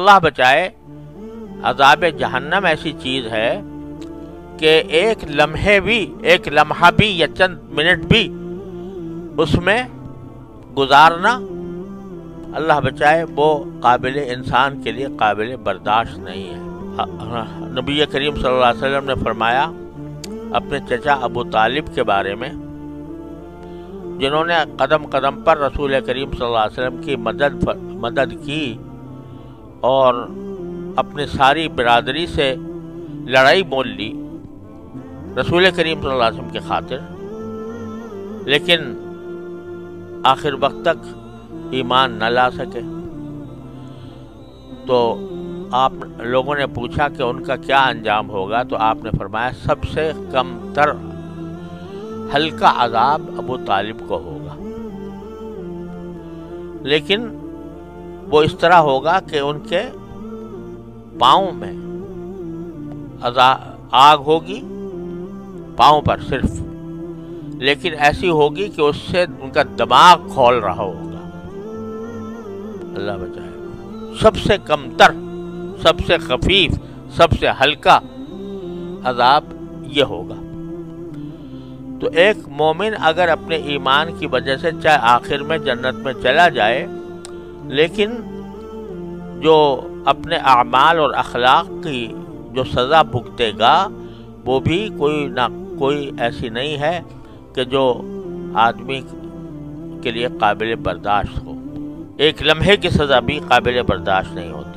اللہ بچائے، عذاب جہنم ایسی چیز ہے کہ ایک لمحہ بھی یا چند منٹ بھی اس میں گزارنا، اللہ بچائے، وہ انسان کے لیے قابل برداشت نہیں ہے۔ نبی کریم صلی اللہ علیہ وسلم نے فرمایا اپنے چچا ابو طالب کے بارے میں، جنہوں نے قدم قدم پر رسول کریم صلی اللہ علیہ وسلم کی مدد کی اور اپنی ساری برادری سے لڑائی مول لی رسول کریم صلی اللہ علیہ وسلم کی خاطر، لیکن آخر وقت تک ایمان نہ لا سکے۔ تو آپ لوگوں نے پوچھا کہ ان کا کیا انجام ہوگا، تو آپ نے فرمایا سب سے کم تر ہلکا عذاب ابو طالب کو ہوگا، لیکن وہ اس طرح ہوگا کہ ان کے پاؤں میں آگ ہوگی، پاؤں پر صرف، لیکن ایسی ہوگی کہ اس سے ان کا دماغ کھول رہا ہوگا۔ اللہ بچائے۔ سب سے کم تر، سب سے خفیف، سب سے ہلکا عذاب یہ ہوگا۔ تو ایک مومن اگر اپنے ایمان کی وجہ سے چاہے آخر میں جنت میں چلا جائے، لیکن جو اپنے اعمال اور اخلاق کی جو سزا بھگتے گا وہ بھی کوئی نہ کوئی ایسی نہیں ہے کہ جو آدمی کے لیے قابل برداشت ہو۔ ایک لمحے کی سزا بھی قابل برداشت نہیں ہوتی۔